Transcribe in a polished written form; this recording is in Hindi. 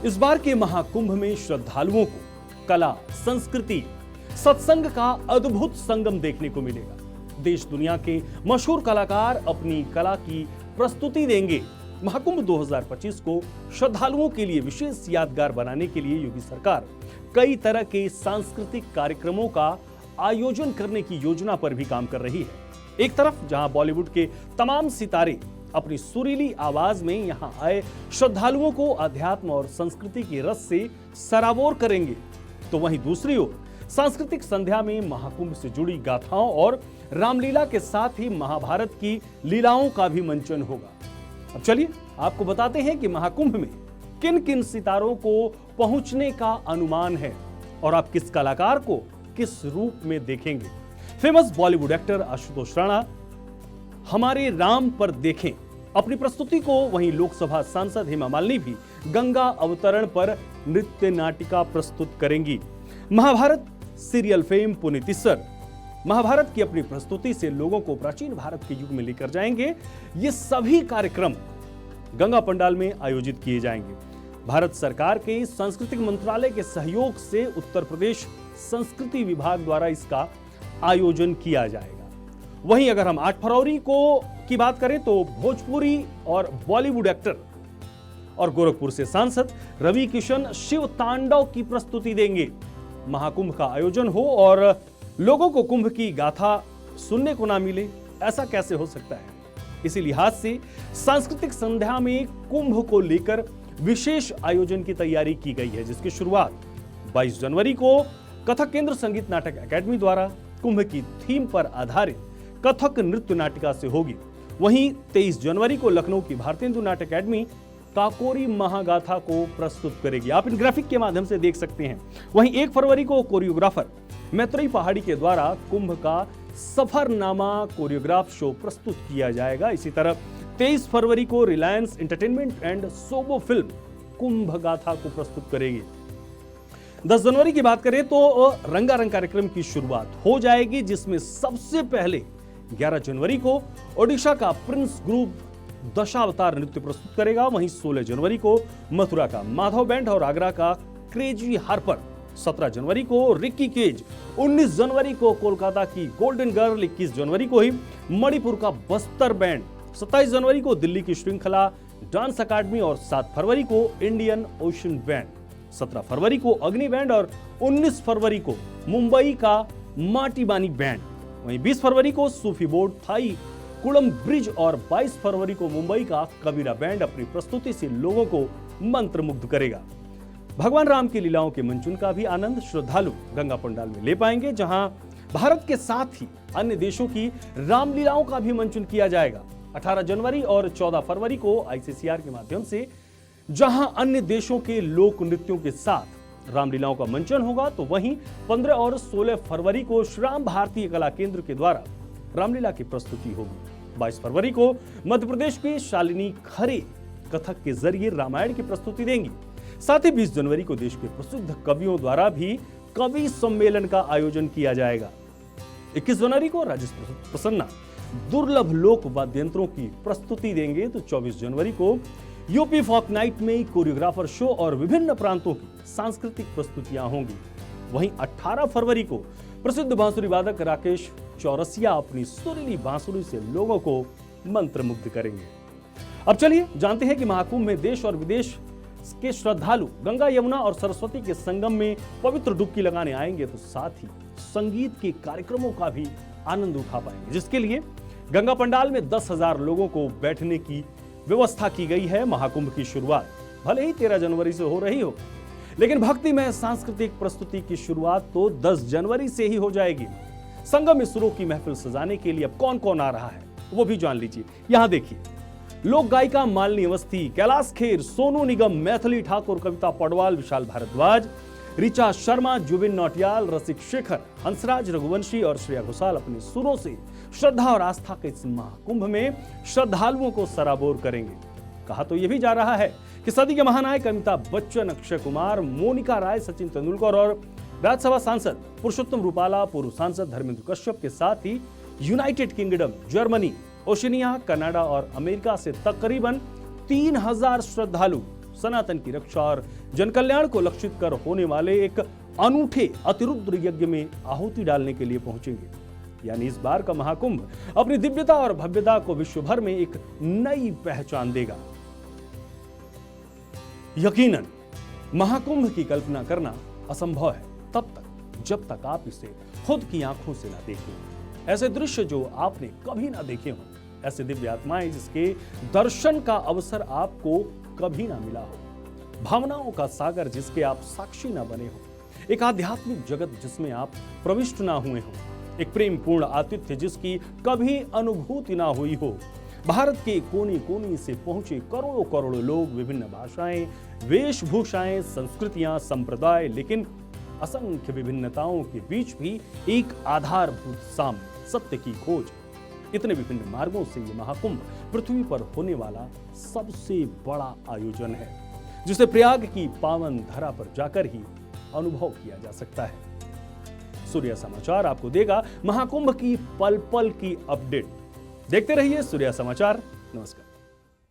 इस बार के महाकुंभ में श्रद्धालुओं को कला, संस्कृति, सत्संग का अद्भुत संगम देखने को मिलेगा। देश दुनिया के मशहूर कलाकार अपनी कला की प्रस्तुति देंगे। महाकुंभ 2025 को श्रद्धालुओं के लिए विशेष यादगार बनाने के लिए योगी सरकार कई तरह के सांस्कृतिक कार्यक्रमों का आयोजन करने की योजना पर भी काम कर रही है। एक तरफ जहां बॉलीवुड के तमाम सितारे अपनी सुरीली आवाज में यहां आए श्रद्धालुओं को अध्यात्म और संस्कृति के रस से सराबोर करेंगे, तो वहीं दूसरी ओर सांस्कृतिक संध्या में महाकुंभ से जुड़ी गाथाओं और रामलीला के साथ ही महाभारत की लीलाओं का भी मंचन होगा। अब चलिए आपको बताते हैं कि महाकुंभ में किन किन सितारों को पहुंचने का अनुमान है और आप किस कलाकार को किस रूप में देखेंगे। फेमस बॉलीवुड एक्टर आशुतोष राणा हमारे राम पर देखें अपनी प्रस्तुति को, वहीं लोकसभा सांसद हेमा मालिनी भी गंगा अवतरण पर नृत्य नाटिका प्रस्तुत करेंगी। महाभारत सीरियल फेम पुनीत इस्सर महाभारत की अपनी प्रस्तुति से लोगों को प्राचीन भारत के युग में लेकर जाएंगे। ये सभी कार्यक्रम गंगा पंडाल में आयोजित किए जाएंगे। भारत सरकार के सांस्कृतिक मंत्रालय के सहयोग से उत्तर प्रदेश संस्कृति विभाग द्वारा इसका आयोजन किया जाएगा। वहीं अगर हम 8 फरवरी की बात करें तो भोजपुरी और बॉलीवुड एक्टर और गोरखपुर से सांसद रवि किशन शिव तांडव की प्रस्तुति देंगे। महाकुंभ का आयोजन हो और लोगों को कुंभ की गाथा सुनने को ना मिले, ऐसा कैसे हो सकता है। इसी लिहाज से सांस्कृतिक संध्या में कुंभ को लेकर विशेष आयोजन की तैयारी की गई है, जिसकी शुरुआत 22 जनवरी को कथक केंद्र संगीत नाटक अकादमी द्वारा कुंभ की थीम पर आधारित कथक नृत्य नाटिका से होगी। वहीं 23 जनवरी को लखनऊ की भारतेंदु नाट्य अकादमी काकोरी महागाथा को प्रस्तुत करेगी। आप इन ग्राफिक के माध्यम से देख सकते हैं। वहीं 1 फरवरी को कोरियोग्राफर मैत्रेयी पहाड़ी के द्वारा कुंभ का सफरनामा कोरियोग्राफ शो प्रस्तुत किया जाएगा। इसी तरह 23 फरवरी को रिलायंस एंटरटेनमेंट एंड सोबो फिल्म कुंभ गाथा को प्रस्तुत करेगी। 10 जनवरी की बात करें तो रंगारंग कार्यक्रम की शुरुआत हो जाएगी, जिसमें सबसे पहले 11 जनवरी को ओडिशा का प्रिंस ग्रुप दशावतार नृत्य प्रस्तुत करेगा। वहीं 16 जनवरी को मथुरा का माधव बैंड और आगरा का क्रेजी हार्पर, 17 जनवरी को रिक्की केज, 19 जनवरी को कोलकाता की गोल्डन गर्ल, 21 जनवरी को ही मणिपुर का बस्तर बैंड, 27 जनवरी को दिल्ली की श्रृंखला डांस अकादमी और 7 फरवरी को इंडियन ओशन बैंड, 17 फरवरी को अग्नि बैंड और 19 फरवरी को मुंबई का माटीबानी बैंड। वहीं 20 फरवरी को सूफी बोर्ड थाई कुड़म ब्रिज और 22 फरवरी को मुंबई का कबीरा बैंड अपनी प्रस्तुति से लोगों को मंत्रमुग्ध करेगा। भगवान राम की लीलाओं के मंचन का भी आनंद श्रद्धालु गंगा पंडाल में ले पाएंगे, जहां भारत के साथ ही अन्य देशों की रामलीलाओं का भी मंचन किया जाएगा। 18 जनवरी और 14 फरवरी को आईसीसीआर के माध्यम से जहां अन्य देशों के लोक नृत्यों के साथ रामलीलाओं का मंचन होगा, तो वहीं 15 और 16 फरवरी को श्री राम भारतीय कला केंद्र के द्वारा रामलीला की प्रस्तुति होगी। 22 फरवरी को मध्य प्रदेश की शालिनी खरे कथक के जरिए रामायण की प्रस्तुति देंगी। साथ ही 20 जनवरी को देश के प्रसिद्ध कवियों द्वारा भी कवि सम्मेलन का आयोजन किया जाएगा। 21 जनवरी को राजेश प्रसन्ना दुर्लभ लोक वाद्य यंत्रों की प्रस्तुति देंगे, तो 24 जनवरी को यूपी फोक नाइट में कोरियोग्राफर शो और विभिन्न प्रांतों की सांस्कृतिक प्रस्तुतियां होंगी। वहीं 18 फरवरी को प्रसिद्ध बांसुरी वादक राकेश चौरसिया अपनी सुरीली बांसुरी से लोगों को मंत्रमुग्ध करेंगे। अब चलिए जानते हैं कि महाकुंभ में देश और विदेश के श्रद्धालु गंगा, यमुना और सरस्वती के संगम में पवित्र डुबकी लगाने आएंगे, तो साथ ही संगीत के कार्यक्रमों का भी आनंद उठा पाएंगे, जिसके लिए गंगा पंडाल में 10,000 लोगों को बैठने की व्यवस्था की गई है। महाकुंभ की शुरुआत भले ही 13 जनवरी से हो रही हो, लेकिन भक्तिमय सांस्कृतिक प्रस्तुति की शुरुआत तो 10 जनवरी से ही हो जाएगी। संगम में सुरों की महफिल सजाने के लिए अब कौन कौन आ रहा है वो भी जान लीजिए। यहां देखिए, लोक गायिका मालिनी अवस्थी, कैलाश खेर, सोनू निगम, मैथिली ठाकुर, कविता पडवाल, विशाल भारद्वाज, ऋचा शर्मा, जुबिन नौटियाल, रसिक शेखर, हंसराज रघुवंशी और श्रेया घोषाल अपने सुरों से श्रद्धा और आस्था के इस महाकुंभ में श्रद्धालुओं को सराबोर करेंगे। कहा तो यह भी जा रहा है कि सदी के महानायक अमिताभ बच्चन, अक्षय कुमार, मोनिका राय, सचिन तेंदुलकर और राज्यसभा सांसद पुरुषोत्तम रूपाला, पूर्व सांसद धर्मेंद्र कश्यप के साथ ही United Kingdom, Germany, Oceania, Canada और अमेरिका से तकरीबन 3000 श्रद्धालु सनातन की रक्षा और जनकल्याण को लक्षित कर होने वाले एक अनूठे अतिरुद्र यज्ञ में आहुति डालने के लिए पहुंचेंगे। यानी इस बार का महाकुंभ अपनी दिव्यता और भव्यता को विश्व भर में एक नई पहचान देगा। यकीनन महाकुंभ की कल्पना करना असंभव है तब तक जब तक आप इसे खुद की आंखों से ना देखें। ऐसे दृश्य जो आपने कभी ना देखे हों, ऐसे दिव्य आत्माएं जिसके दर्शन का अवसर आपको कभी ना मिला हो, भावनाओं का सागर जिसके आप साक्षी ना बने हो, एक आध्यात्मिक जगत जिसमें आप प्रविष्ट ना हुए हो, एक प्रेम पूर्ण आतिथ्य जिसकी कभी अनुभूति ना हुई हो। भारत के कोने कोने से पहुंचे करोड़ों करोड़ों लोग, विभिन्न भाषाएं, वेशभूषाएं, संस्कृतियां, संप्रदाय, लेकिन असंख्य विभिन्नताओं के बीच भी एक आधारभूत साम्य, सत्य की खोज। इतने विभिन्न मार्गों से ये महाकुंभ पृथ्वी पर होने वाला सबसे बड़ा आयोजन है, जिसे प्रयाग की पावन धरा पर जाकर ही अनुभव किया जा सकता है। सूर्य समाचार आपको देगा महाकुंभ की पल पल की अपडेट। देखते रहिए सूर्य समाचार। नमस्कार।